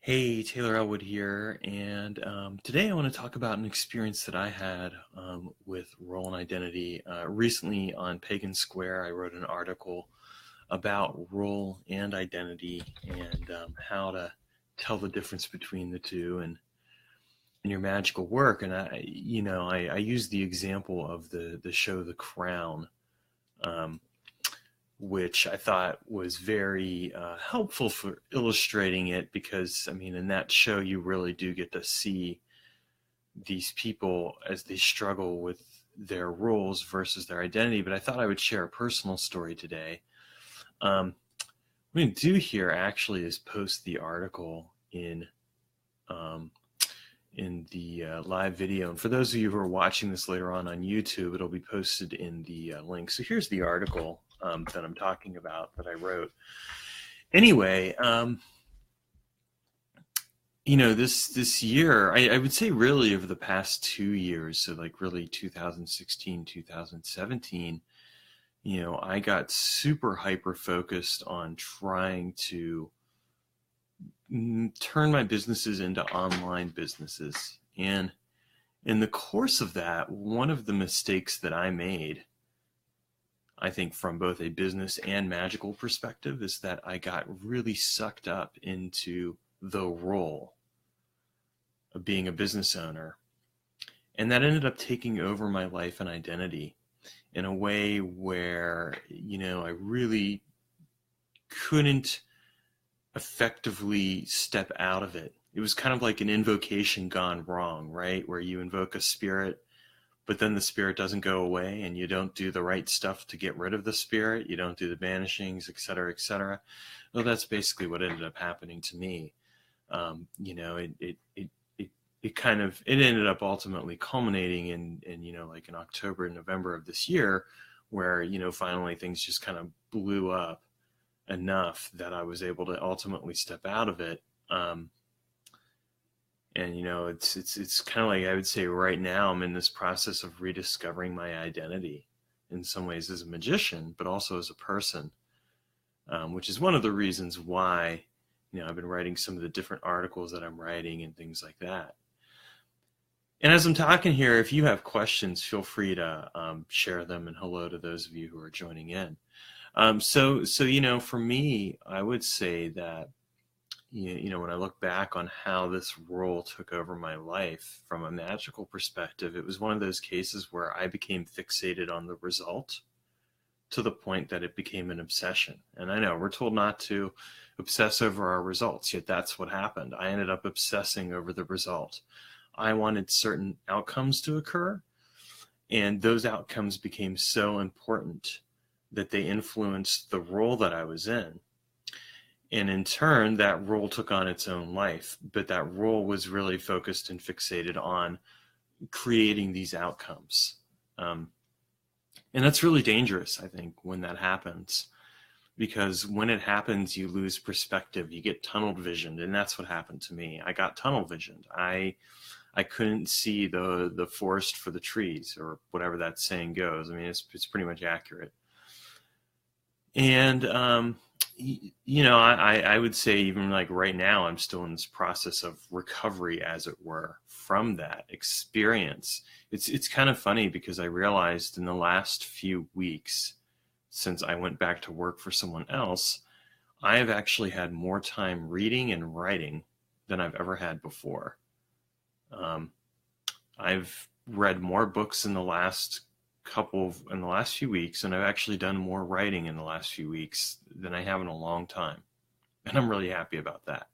Hey, Taylor Elwood here, and today I want to talk about an experience that I had with role and identity. Recently on Pagan Square, I wrote an article about role and identity and how to tell the difference between the two in your magical work. And I use the example of the show The Crown, um, which I thought was very helpful for illustrating it because, I mean, in that show, you really do get to see these people as they struggle with their roles versus their identity. But I thought I would share a personal story today. What I'm going to do here actually is post the article um, in the live video. And for those of you who are watching this later on YouTube, it'll be posted in the link. So here's the article that I'm talking about that I wrote. Anyway, this year, I would say really over the past 2 years, so like really 2016, 2017, I got super hyper focused on trying to turn my businesses into online businesses. And in the course of that, one of the mistakes that I made, I think from both a business and magical perspective, is that I got really sucked up into the role of being a business owner. And that ended up taking over my life and identity in a way where, I really couldn't effectively step out of it. It was kind of like an invocation gone wrong, right? Where you invoke a spirit, but then the spirit doesn't go away and you don't do the right stuff to get rid of the spirit. You don't do the banishings, et cetera, et cetera. Well, that's basically what ended up happening to me. It ended up ultimately culminating in like in October and November of this year, where, finally things just kind of blew up enough that I was able to ultimately step out of it. And it's kind of like, I would say right now I'm in this process of rediscovering my identity in some ways as a magician, but also as a person, which is one of the reasons why, I've been writing some of the different articles that I'm writing and things like that. And as I'm talking here, if you have questions, feel free to share them, and hello to those of you who are joining in. So for me, I would say that, when I look back on how this role took over my life from a magical perspective, it was one of those cases where I became fixated on the result to the point that it became an obsession. And I know we're told not to obsess over our results, yet that's what happened. I ended up obsessing over the result. I wanted certain outcomes to occur, and those outcomes became so important that they influenced the role that I was in. And in turn, that role took on its own life, but that role was really focused and fixated on creating these outcomes. And that's really dangerous, I think, when that happens, because when it happens, you lose perspective, you get tunnel visioned, and that's what happened to me. I got tunnel visioned. I couldn't see the forest for the trees, or whatever that saying goes. I mean, it's pretty much accurate. And, I would say even like right now, I'm still in this process of recovery, as it were, from that experience. It's kind of funny because I realized in the last few weeks, since I went back to work for someone else, I have actually had more time reading and writing than I've ever had before. I've read more books in the last few weeks, and I've actually done more writing in the last few weeks than I have in a long time. And I'm really happy about that.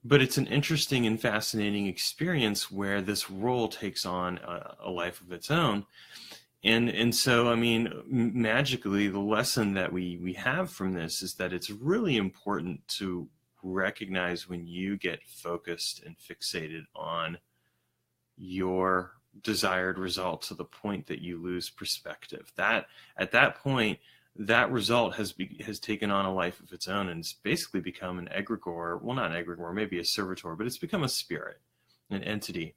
But it's an interesting and fascinating experience where this role takes on a life of its own. And so, I mean, magically, the lesson that we have from this is that it's really important to recognize when you get focused and fixated on your desired result to the point that you lose perspective. That at that point, that result has taken on a life of its own, and it's basically become an egregore. Well, not an egregore, maybe a servitor, but it's become a spirit, an entity.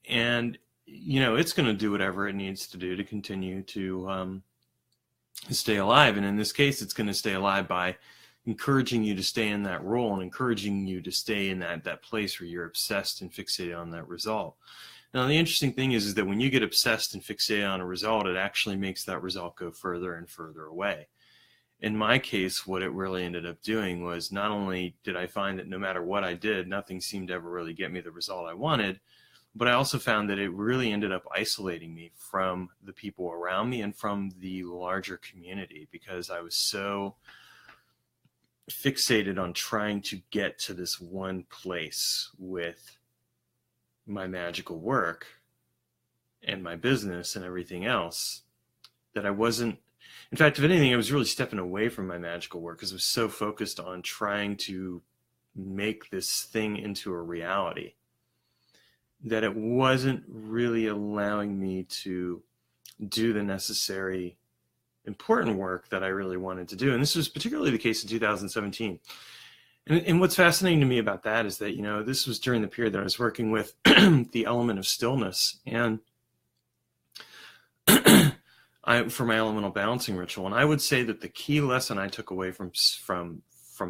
And it's going to do whatever it needs to do to continue to stay alive. And in this case, it's going to stay alive by encouraging you to stay in that role and encouraging you to stay in that place where you're obsessed and fixated on that result. Now, the interesting thing is that when you get obsessed and fixated on a result, it actually makes that result go further and further away. In my case, what it really ended up doing was not only did I find that no matter what I did, nothing seemed to ever really get me the result I wanted, but I also found that it really ended up isolating me from the people around me and from the larger community, because I was so fixated on trying to get to this one place with my magical work and my business and everything else that I wasn't, in fact, if anything, I was really stepping away from my magical work because I was so focused on trying to make this thing into a reality that it wasn't really allowing me to do the necessary important work that I really wanted to do. And this was particularly the case in 2017. And what's fascinating to me about that is that, this was during the period that I was working with the element of stillness and for my elemental balancing ritual. And I would say that the key lesson I took away from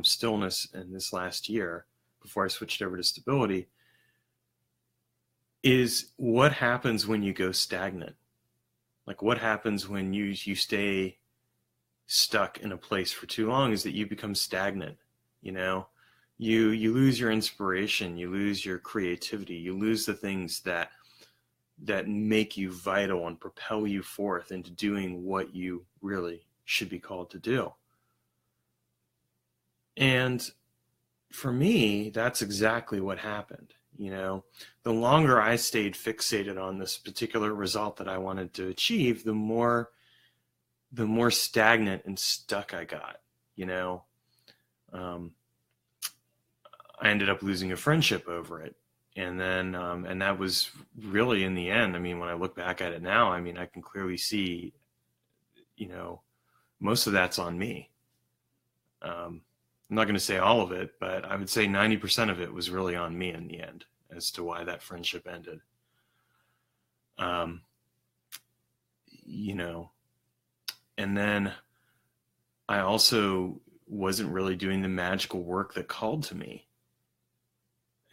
stillness in this last year, before I switched over to stability, is what happens when you go stagnant. Like, what happens when you stay stuck in a place for too long is that you become stagnant. You lose your inspiration, you lose your creativity, you lose the things that make you vital and propel you forth into doing what you really should be called to do. And for me, that's exactly what happened. The longer I stayed fixated on this particular result that I wanted to achieve, the more stagnant and stuck I got. I ended up losing a friendship over it. And then, and that was really in the end. I mean, when I look back at it now, I mean, I can clearly see, most of that's on me. I'm not going to say all of it, but I would say 90% of it was really on me in the end as to why that friendship ended. And then I also wasn't really doing the magical work that called to me.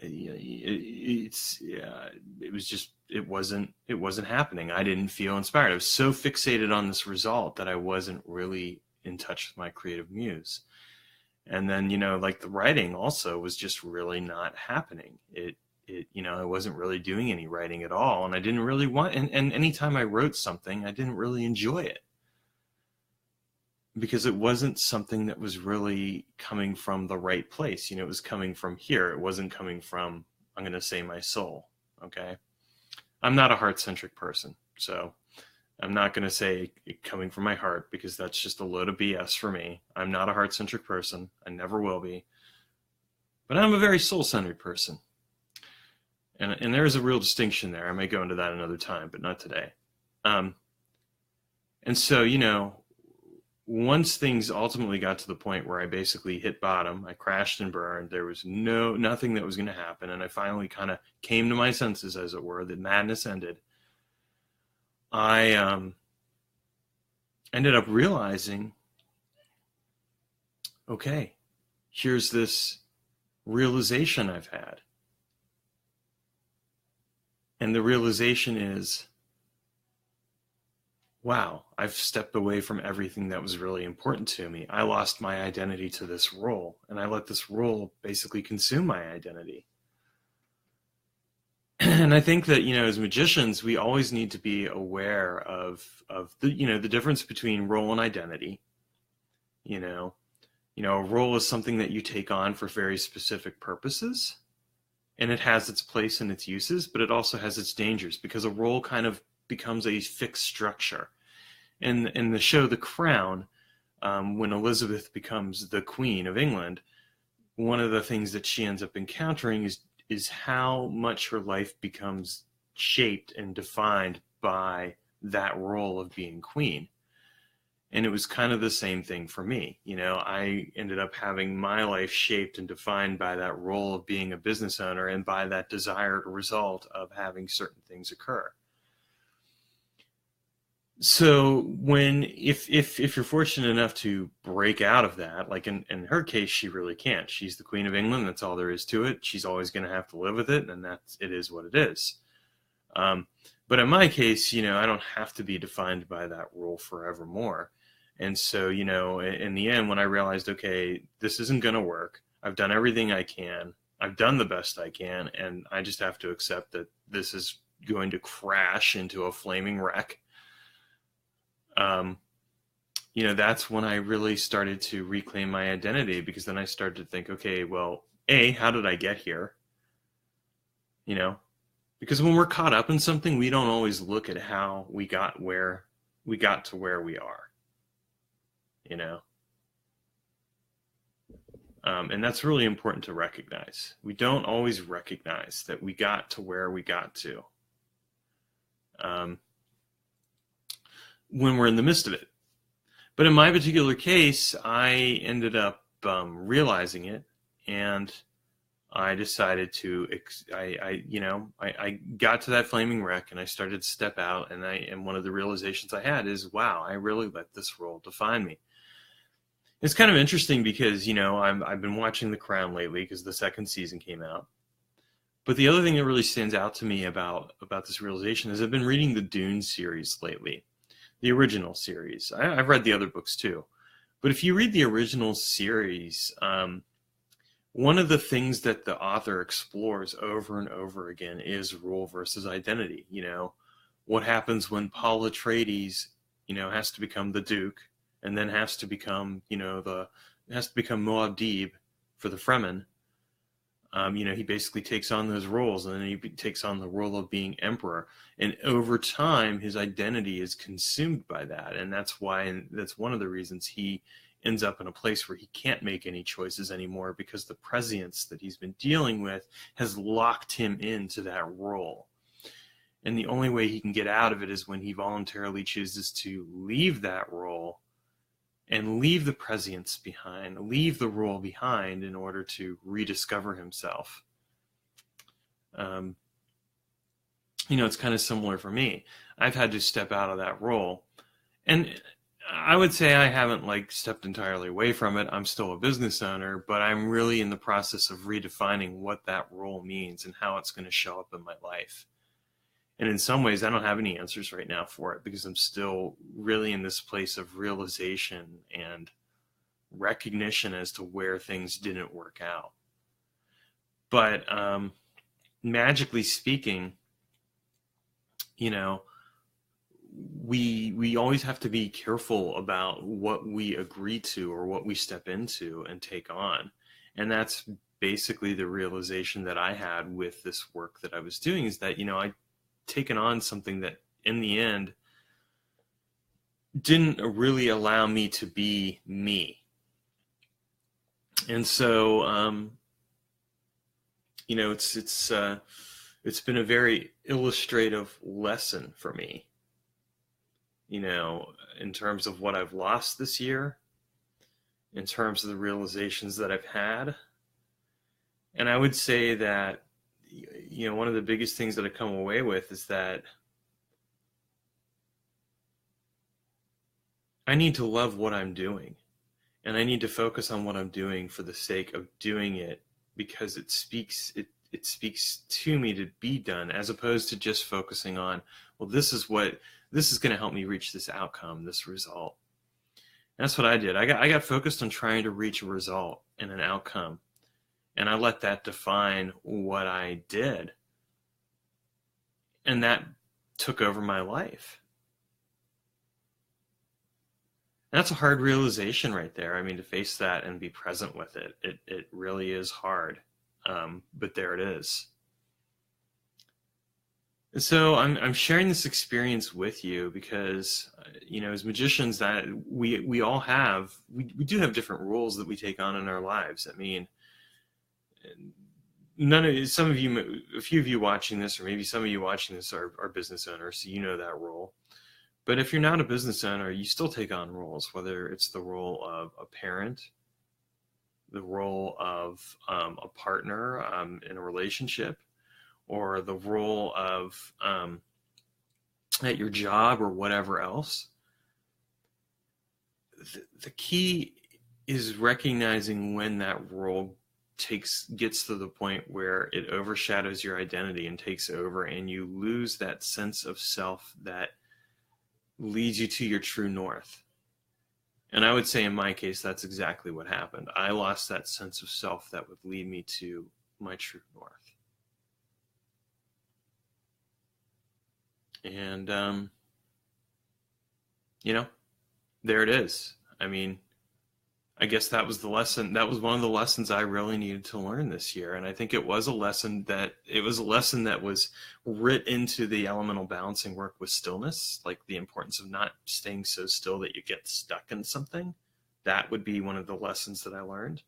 It wasn't happening. I didn't feel inspired. I was so fixated on this result that I wasn't really in touch with my creative muse. And then, like the writing also was just really not happening. I wasn't really doing any writing at all. And I didn't really want, and anytime I wrote something, I didn't really enjoy it because it wasn't something that was really coming from the right place. It was coming from here. It wasn't coming from, I'm going to say, my soul. Okay. I'm not a heart-centric person. So I'm not going to say it coming from my heart because that's just a load of BS for me. I'm not a heart-centric person. I never will be. But I'm a very soul-centered person. And there is a real distinction there. I may go into that another time, but not today. And so, once things ultimately got to the point where I basically hit bottom, I crashed and burned, there was nothing that was going to happen. And I finally kind of came to my senses, as it were, that madness ended. I ended up realizing, okay, here's this realization I've had. And the realization is, wow, I've stepped away from everything that was really important to me. I lost my identity to this role, and I let this role basically consume my identity. And I think that, as magicians, we always need to be aware of the difference between role and identity. A role is something that you take on for very specific purposes, and it has its place and its uses, but it also has its dangers because a role kind of becomes a fixed structure. In the show The Crown, when Elizabeth becomes the Queen of England, one of the things that she ends up encountering is how much her life becomes shaped and defined by that role of being queen. And it was kind of the same thing for me. I ended up having my life shaped and defined by that role of being a business owner and by that desired result of having certain things occur. So if you're fortunate enough to break out of that, like in her case, she really can't. She's the Queen of England. That's all there is to it. She's always going to have to live with it, and it is what it is. Um, but in my case, I don't have to be defined by that rule forevermore. And so, in the end, when I realized, okay, this isn't going to work, I've done everything I can, I've done the best I can, and I just have to accept that this is going to crash into a flaming wreck. That's when I really started to reclaim my identity, because then I started to think, okay, well, how did I get here? Because when we're caught up in something, we don't always look at how we got to where we are, and that's really important to recognize. We don't always recognize that we got to where we got to when we're in the midst of it. But in my particular case, I ended up realizing it, and I decided to, I got to that flaming wreck, and I started to step out, and one of the realizations I had is, wow, I really let this role define me. It's kind of interesting because, I've been watching The Crown lately because the second season came out. But the other thing that really stands out to me about this realization is I've been reading the Dune series lately, the original series. I've read the other books too. But if you read the original series, one of the things that the author explores over and over again is role versus identity. What happens when Paul Atreides, has to become the Duke, and then has to become, Muad'Dib for the Fremen. He basically takes on those roles, and then he takes on the role of being emperor. And over time, his identity is consumed by that. And that's one of the reasons he ends up in a place where he can't make any choices anymore, because the prescience that he's been dealing with has locked him into that role. And the only way he can get out of it is when he voluntarily chooses to leave that role and leave the prescience behind, leave the role behind in order to rediscover himself. It's kind of similar for me. I've had to step out of that role. And I would say I haven't stepped entirely away from it. I'm still a business owner, but I'm really in the process of redefining what that role means and how it's going to show up in my life. And in some ways, I don't have any answers right now for it, because I'm still really in this place of realization and recognition as to where things didn't work out. But magically speaking, we always have to be careful about what we agree to or what we step into and take on. And that's basically the realization that I had with this work that I was doing, is that, I'd taken on something that in the end didn't really allow me to be me. And so, it's been a very illustrative lesson for me, in terms of what I've lost this year, in terms of the realizations that I've had. And I would say that, one of the biggest things that I come away with is that I need to love what I'm doing, and I need to focus on what I'm doing for the sake of doing it, because it speaks to me to be done, as opposed to just focusing on, well, this is going to help me reach this outcome, this result. And that's what I did. I got focused on trying to reach a result and an outcome. And I let that define what I did. And that took over my life. And that's a hard realization right there. I mean, to face that and be present with it, it really is hard. But there it is. And so I'm sharing this experience with you because, as magicians, that we all have, we do have different roles that we take on in our lives. I mean, a few of you watching this, or maybe some of you watching this are business owners, so you know that role. But if you're not a business owner, you still take on roles, whether it's the role of a parent, the role of a partner in a relationship, or the role of at your job or whatever else, the key is recognizing when that role gets to the point where it overshadows your identity and takes over, and you lose that sense of self that leads you to your true north. And I would say in my case, that's exactly what happened. I lost that sense of self that would lead me to my true north. And, there it is. I mean, I guess that was the lesson. That was one of the lessons I really needed to learn this year. And I think it was a lesson that was writ into the elemental balancing work with stillness, like the importance of not staying so still that you get stuck in something. That would be one of the lessons that I learned.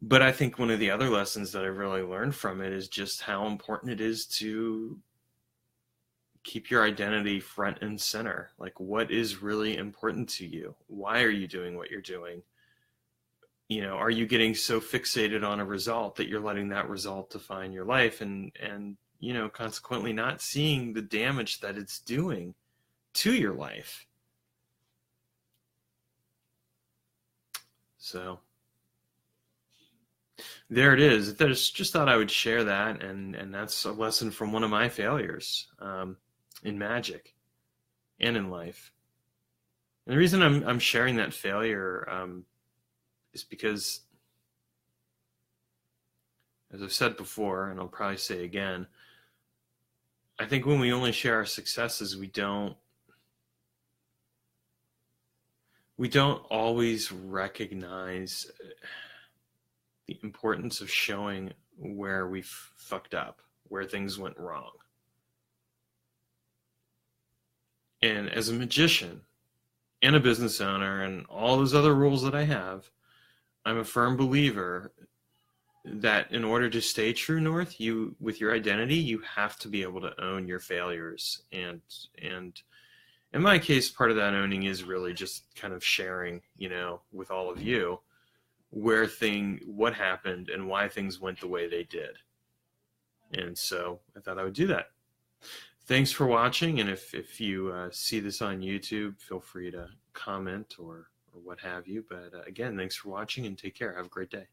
But I think one of the other lessons that I really learned from it is just how important it is to keep your identity front and center. Like, what is really important to you? Why are you doing what you're doing? Are you getting so fixated on a result that you're letting that result define your life and consequently not seeing the damage that it's doing to your life? So there it is. I just thought I would share that, and that's a lesson from one of my failures. In magic and in life. And the reason I'm sharing that failure is because, as I've said before, and I'll probably say again, I think when we only share our successes, we don't always recognize the importance of showing where we've fucked up, where things went wrong. And as a magician and a business owner and all those other roles that I have, I'm a firm believer that in order to stay true north, with your identity, you have to be able to own your failures. And in my case, part of that owning is really just kind of sharing, with all of you what happened and why things went the way they did. And so I thought I would do that. Thanks for watching, and if you see this on YouTube, feel free to comment or what have you. But again, thanks for watching, and take care. Have a great day.